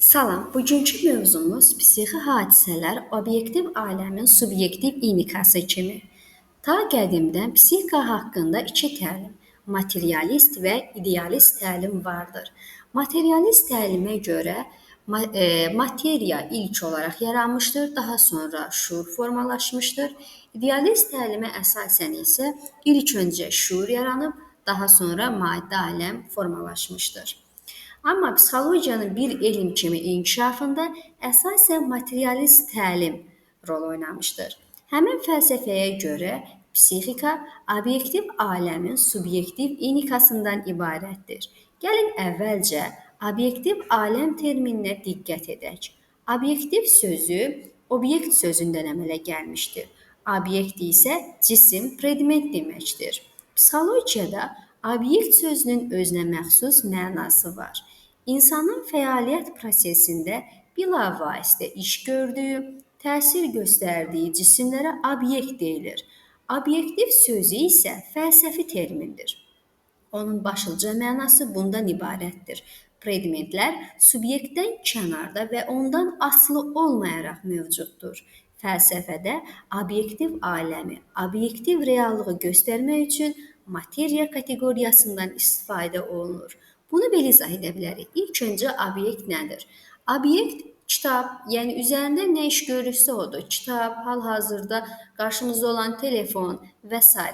Salam, bugünkü mövzumuz psixi hadisələr obyektiv aləmin subyektiv indikası kimi. Ta qədimdən psixika haqqında iki təlim, materialist və idealist təlim vardır. Materialist təlimə görə materiya ilk olaraq yaranmışdır, daha sonra şuur formalaşmışdır. İdealist təlimə əsasən isə ilk öncə şuur yaranıb, daha sonra maddi aləm formalaşmışdır. Amma psixologiyanın bir elm kimi inkişafında əsasən materialist təlim rol oynamışdır. Həmin fəlsəfəyə görə psixika obyektiv aləmin subyektiv indikasından ibarətdir. Gəlin əvvəlcə obyektiv aləm termininə diqqət edək. Obyektiv sözü obyekt sözündən əmələ gəlmişdir. Obyekt isə cisim, predmet deməkdir. Psixologiyada obyekt sözünün özünə məxsus mənası var. İnsanın fəaliyyət prosesində bilavasitə iş gördüyü, təsir göstərdiyi cisimlərə obyekt deyilir. Obyektiv sözü isə fəlsəfi termindir. Onun başlıca mənası bundan ibarətdir. Predmetlər subyektdən kənarda və ondan asılı olmayaraq mövcuddur. Fəlsəfədə obyektiv aləmi, obyektiv reallığı göstərmək üçün materiya kateqoriyasından istifadə olunur. Bunu belə izah edə bilərik. İlk öncə obyekt nədir? Obyekt kitab, yəni üzərində nə iş görürsə odur. Kitab, hal-hazırda qarşımızda olan telefon və s.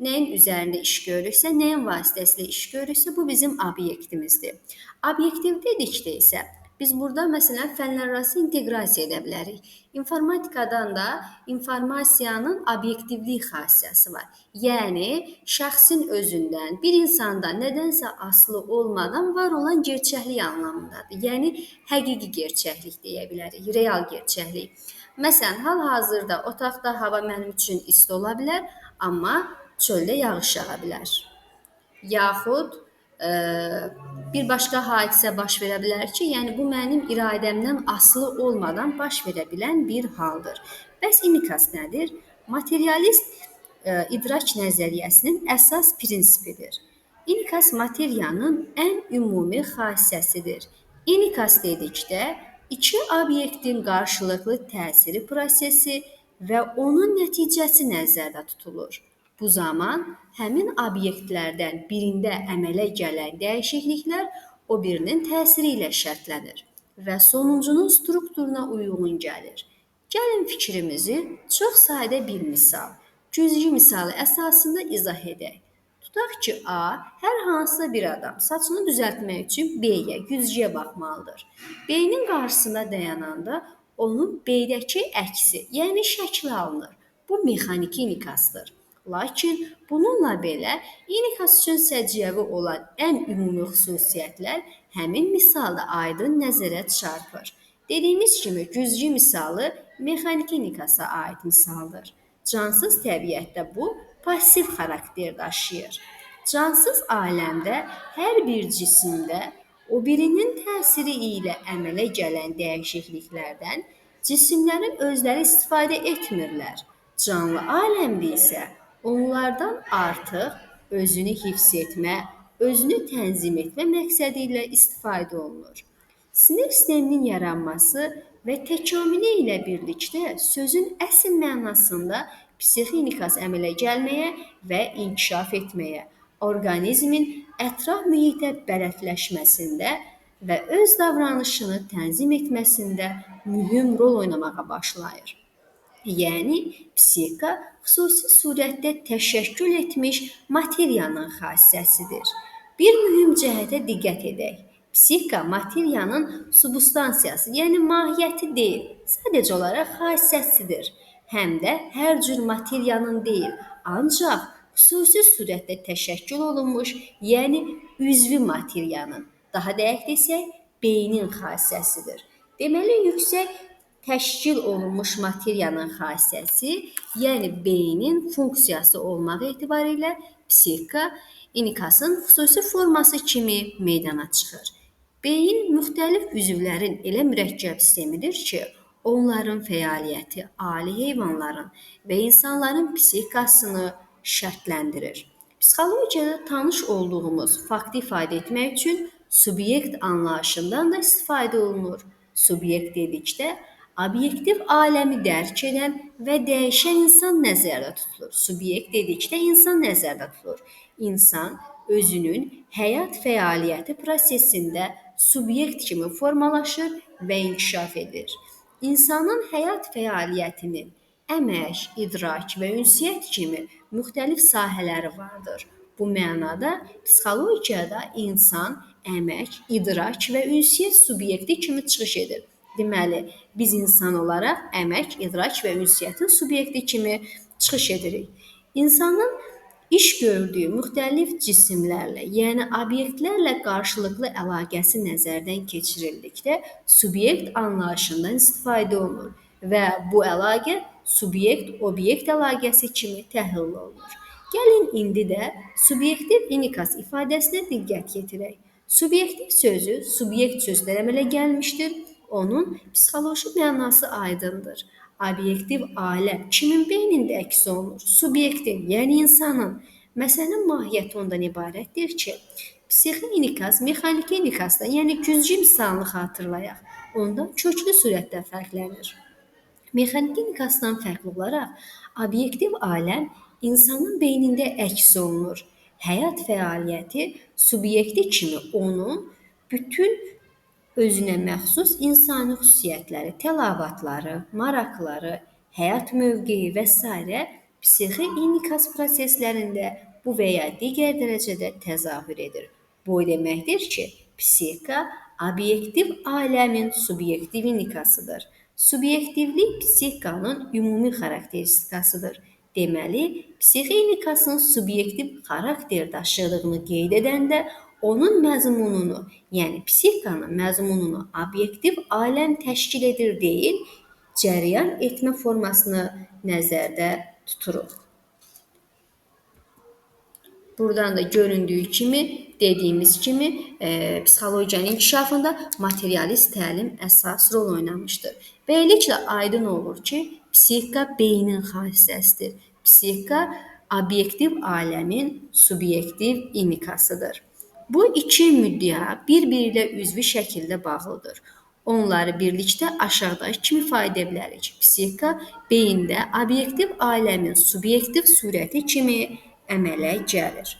Nəyin üzərində iş görürsə, nəyin vasitəsilə iş görürsə, bu bizim obyektimizdir. Obyektiv dedikdə isə biz burada məsələn fənlərarası inteqrasiya edə bilərik. İnformatikadan da informasiyanın obyektivlik xassəsi var. Yəni, şəxsin özündən, bir insandan nədənsə asılı olmadan var olan gerçəklik anlamındadır. Yəni, həqiqi gerçəklik deyə bilərik, real gerçəklik. Məsələn, hal-hazırda otaqda hava mənim üçün isti ola bilər, amma çöldə yağış yağa bilər. Yaxud bir başqa hadisə baş verə bilər ki, yəni bu mənim iradəmdən asılı olmadan baş verə bilən bir haldır. Bəs indikas nədir? Materialist idrak nəzəriyyəsinin əsas prinsipidir. İndikas materiyanın ən ümumi xassəsidir. İndikas dedikdə iki obyektin qarşılıqlı təsiri prosesi və onun nəticəsi nəzərdə tutulur. Bu zaman həmin obyektlərdən birində əmələ gələn dəyişikliklər o birinin təsiri ilə şərtlənir və sonuncunun strukturuna uyğun gəlir. Gəlin fikrimizi çox sadə bir misal, güzgü misalı əsasında izah edək. Tutaq ki, A hər hansısa bir adam saçını düzəltmək üçün B-yə, güzgüyə baxmalıdır. B-nin qarşısında dayananda onun B-dəki əksi, yəni şəkli alınır. Bu mexaniki indikasdır. Lakin bununla belə indikas üçün səciyyəvi olan ən ümumi xüsusiyyətlər həmin misalda aydın nəzərə çarpır. Dediyimiz kimi güzgü misalı mexaniki indikasa aid misaldır. Cansız təbiətdə bu pasiv xarakter daşıyır. Cansız aləmdə hər bir cisimdə o birinin təsiri ilə əmələ gələn dəyişikliklərdən cisimlərin özləri istifadə etmirlər. Canlı aləmdə isə onlardan artıq özünü hifz etmə, özünü tənzim etmə məqsədi ilə istifadə olunur. Sinir sisteminin yaranması və təkamülü ilə birlikdə sözün əsl mənasında psixi indikas əmələ gəlməyə və inkişaf etməyə, orqanizmin ətraf mühitə bələdləşməsində və öz davranışını tənzim etməsində mühüm rol oynamağa başlayır. Yəni, psixika xüsusi surətdə təşəkkül etmiş materiyanın xassəsidir. Bir mühüm cəhətə diqqət edək. Psixika materiyanın substansiyası, yəni mahiyyəti deyil, sadəcə olaraq xassəsidir. Həm də hər cür materiyanın deyil, ancaq xüsusi surətdə təşəkkül olunmuş, yəni üzvü materiyanın, daha dəqiq desək, beynin xassəsidir. Deməli, yüksək təşkil olunmuş materiyanın xassəsi, yəni beynin funksiyası olmaq etibarilə psixika indikasın xüsusi forması kimi meydana çıxır. Beyin müxtəlif üzvlərin elə mürəkkəb sistemidir ki, onların fəaliyyəti ali heyvanların və insanların psixikasını şərtləndirir. Psixologiyada tanış olduğumuz faktı ifadə etmək üçün subyekt anlayışından da istifadə olunur. Subyekt dedikdə obyektiv aləmi dərk edən və dəyişən insan nəzərdə tutulur. Subyekt dedikdə insan nəzərdə tutulur. İnsan özünün həyat fəaliyyəti prosesində subyekt kimi formalaşır və inkişaf edir. İnsanın həyat fəaliyyətinin əmək, idrak və ünsiyyət kimi müxtəlif sahələri vardır. Bu mənada psixologiyada insan əmək, idrak və ünsiyyət subyekti kimi çıxış edir. Deməli, biz insan olaraq əmək, idrak və ünsiyyətin subyekti kimi çıxış edirik. İnsanın iş gördüyü müxtəlif cisimlərlə, yəni obyektlərlə qarşılıqlı əlaqəsi nəzərdən keçirildikdə subyekt anlayışından istifadə olunur və bu əlaqə subyekt-obyekt əlaqəsi kimi təhlil olunur. Gəlin indi də subyektiv inikas ifadəsinə diqqət yetirək. Subyektiv sözü subyekt sözdən əmələ gəlmişdir. Onun psixoloji mənası aydındır. Obyektiv aləm kimin beynində əks olunur? Subyektin, yəni insanın. Məsələnin mahiyyəti ondan ibarətdir ki, psixi inikas mexaniki inikasdan, yəni güclü misalını xatırlayaq. Ondan köklü surətdə fərqlənir. Mexaniki inikasdan fərqli olaraq, obyektiv aləm insanın beynində əks olunur. Həyat fəaliyyəti subyekti kimi onun bütün özünə məxsus insani xüsusiyyətləri, tələbatları, maraqları, həyat mövqeyi və s. psixi inikas proseslərində bu və ya digər dərəcədə təzahür edir. Bu o deməkdir ki, psixika obyektiv aləmin subyektiv inikasıdır. Subyektivlik psixikanın ümumi xarakteristikasıdır. Deməli, psixi inikasın subyektiv xarakter daşıdığını qeyd edəndə onun məzmununu, yəni psixikanın məzmununu obyektiv aləm təşkil edir deyil, cərəyan etmə formasını nəzərdə tuturuq. Buradan da göründüyü kimi, dediyimiz kimi, psixologiyanın inkişafında materialist təlim əsas rol oynamışdır. Beləliklə aydın olur ki, psixika beynin xassəsidir. Psixika obyektiv aləmin subyektiv inikasıdır. Bu iki müddəa bir-biri ilə üzvü şəkildə bağlıdır. Onları birlikdə aşağıdakı kimi ifadə edə bilərik. Psixika beyində obyektiv aləmin subyektiv surəti kimi əmələ gəlir.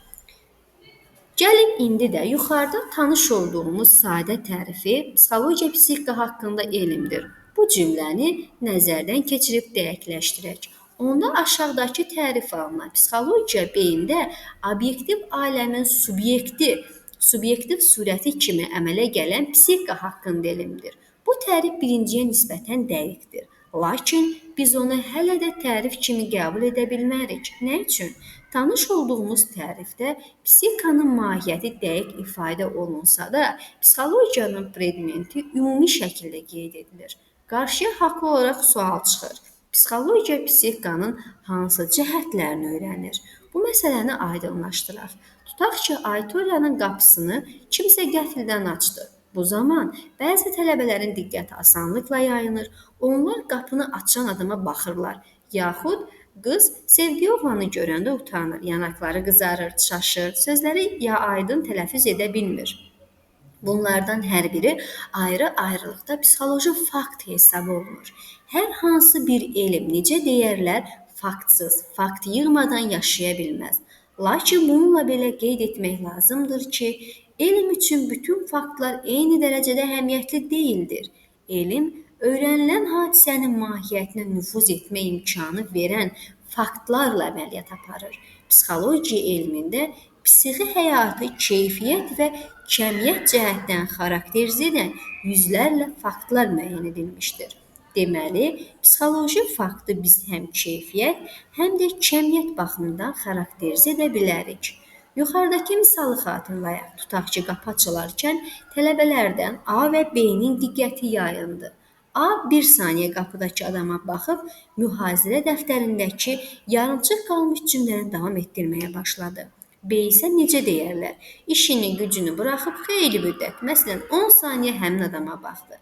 Gəlin indi də yuxarıda tanış olduğumuz sadə tərifi psixologiya psixika haqqında elmdir. Bu cümləni nəzərdən keçirib dəqiqləşdirək. Onda aşağıdakı tərif alınan psixologiya beyində obyektiv aləmin subyektiv surəti kimi əmələ gələn psixika haqqında elmdir. Bu tərif birinciyə nisbətən dəqiqdir. Lakin biz onu hələ də tərif kimi qəbul edə bilmərik. Nə üçün? Tanış olduğumuz tərifdə psixikanın mahiyyəti dəqiq ifadə olunsa da, psixologiyanın predmeti ümumi şəkildə qeyd edilir. Qarşıya haqlı olaraq sual çıxır. Psixologiya psixikanın hansı cəhətlərini öyrənir? Bu məsələni aydınlaşdıraq. Tutaq ki, auditoriyanın qapısını kimsə qəfildən açdı. Bu zaman bəzi tələbələrin diqqəti asanlıqla yayınır. Onlar qapını açan adama baxırlar. Yaxud qız sevdiyi oğlanı görəndə utanır, yanaqları qızarır, çaşır, sözləri ya aydın tələffüz edə bilmir. Bunlardan hər biri ayrı-ayrılıqda psixoloji fakt hesab olunur. Hər hansı bir elm, necə deyərlər, faktsız, fakt yığmadan yaşaya bilməz. Lakin bununla belə qeyd etmək lazımdır ki, elm üçün bütün faktlar eyni dərəcədə əhəmiyyətli deyildir. Elm, öyrənilən hadisənin mahiyyətinə nüfuz etmə imkanı verən faktlarla əməliyyat aparır. Psixologiya elmində psixi həyatı keyfiyyət və kəmiyyət cəhətdən xarakterizə edən yüzlərlə faktlar müəyyən edilmişdir. Deməli, psixoloji faktı biz həm keyfiyyət, həm də kəmiyyət baxımından xarakterizə edə bilərik. Yuxarıdakı misalı xatırlayaq. Tutaq ki, qapı açılarkən tələbələrdən A və B-nin diqqəti yayındı. A bir saniyə qapıdakı adama baxıb mühazirə dəftərindəki yarımçıq qalmış cümləni davam etdirməyə başladı. B isə necə deyərlər? İşini, gücünü buraxıb xeyli müddət, məsələn 10 saniyə həmin adama baxdı.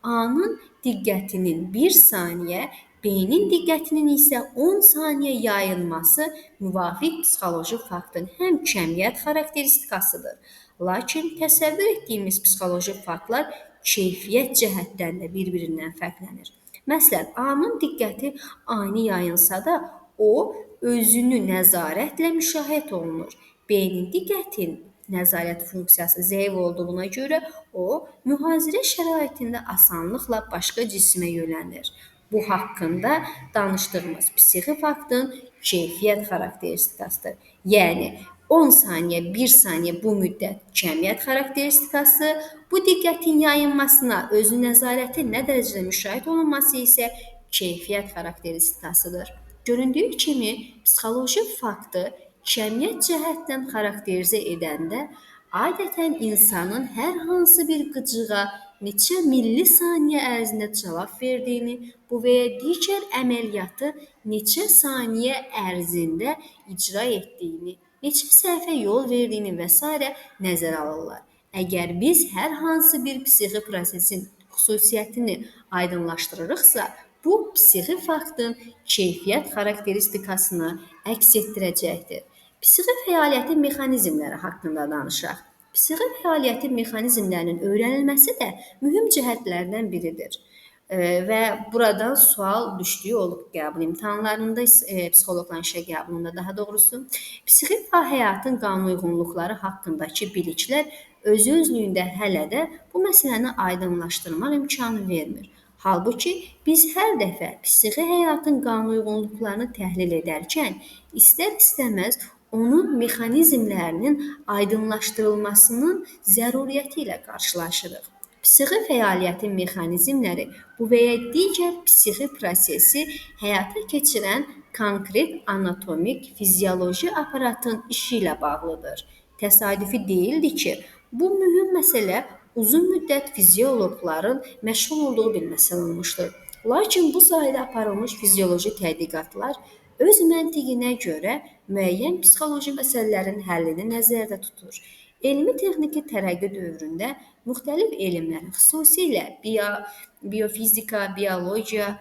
A-nın diqqətinin 1 saniyə, B-nin diqqətinin isə 10 saniyə yayılması müvafiq psixoloji faktın həm kəmiyyət xarakteristikasıdır. Lakin təsəvvür etdiyimiz psixoloji faktlar keyfiyyət cəhətdən də bir-birindən fərqlənir. Məsələn, A-nın diqqəti ani yayılsa da, o özünü nəzarətlə müşahidə olunur. B-nin diqqətin nəzarət funksiyası zəif olduğuna görə o, mühazirə şəraitində asanlıqla başqa cismə yönəldir. Bu haqqında danışdığımız psixi faktın keyfiyyət xarakteristikasıdır. Yəni 10 saniyə, 1 saniyə bu müddət kəmiyyət xarakteristikası, bu diqqətin yayınmasına, özü nəzarətin nə dərəcədə müşahidə olunması isə keyfiyyət xarakteristikasıdır. Göründüyü kimi, psixoloji faktı kəmiyyət cəhətdən xarakterizə edəndə adətən insanın hər hansı bir qıcığa neçə millisaniyə ərzində cavab verdiyini, bu və ya digər əməliyyatı neçə saniyə ərzində icra etdiyini, neçə səhvə yol verdiyini və s. nəzərə alırlar. Əgər biz hər hansı bir psixi prosesin xüsusiyyətini aydınlaşdırırıqsa, bu psixi faktın keyfiyyət xarakteristikasını əks etdirəcəkdir. Psixi fəaliyyətin mexanizmləri haqqında danışaq. Psixi fəaliyyətin mexanizmlərinin öyrənilməsi də mühüm cəhətlərdən biridir. Və buradan sual düşdüyü olub qəbul imtahanlarında, psixoloqların işə qəbulunda daha doğrusu. Psixi həyatın qanunauyğunluqları haqqındakı biliklər özü-özlüyündə hələ də bu məsələni aydınlaşdırmaq imkanı vermir. Halbuki biz hər dəfə psixi həyatın qanunauyğunluqlarını təhlil edərkən istər-istəməz onun mexanizmlərinin aydınlaşdırılmasının zəruriyyəti ilə qarşılaşırıq. Psixi fəaliyyətin mexanizmləri bu və ya digər psixi prosesi həyata keçirən konkret anatomik, fizioloji aparatın işi ilə bağlıdır. Təsadüfi deyildi ki, bu mühüm məsələ uzun müddət fizioloqların məşğul olduğu bir məsələ olmuşdur. Lakin bu sahədə aparılmış fizioloji tədqiqatlar öz məntiqinə görə müəyyən psixoloji məsələlərin həllini nəzərdə tutur. Elmi-texniki tərəqqi dövründə müxtəlif elmlər, xüsusilə biofizika, biologiya,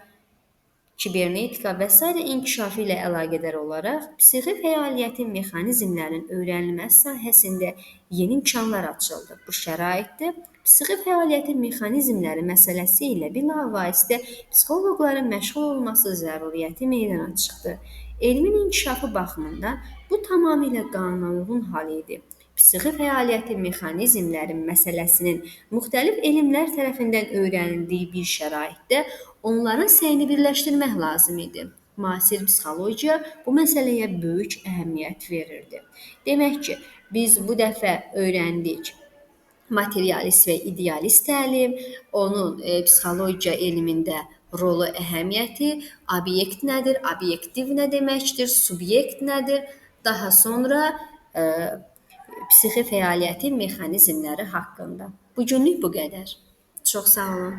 kibernetika və s. inkişafı ilə əlaqədar olaraq psixi fəaliyyətin mexanizmlərinin öyrənilməsi sahəsində yeni imkanlar açıldı. Bu şəraitdə psixi fəaliyyətin mexanizmləri məsələsi ilə bilavasitə psixoloqların məşğul olması zəruriyyəti meydana çıxdı. Elmin inkişafı baxımından bu tamamilə qanunauyğun hal idi. Psixi fəaliyyətin mexanizmləri məsələsinin müxtəlif elmlər tərəfindən öyrənildiyi bir şəraitdə onların səyini birləşdirmək lazım idi. Müasir psixologiya bu məsələyə böyük əhəmiyyət verirdi. Demək ki, biz bu dəfə öyrəndik materialist və idealist təlim, onun psixologiya elmində rolu, əhəmiyyəti, obyekt nədir, obyektiv nə deməkdir, subyekt nədir, daha sonra psixi fəaliyyətin mexanizmləri haqqında. Bu günlük bu qədər. Çox sağ olun.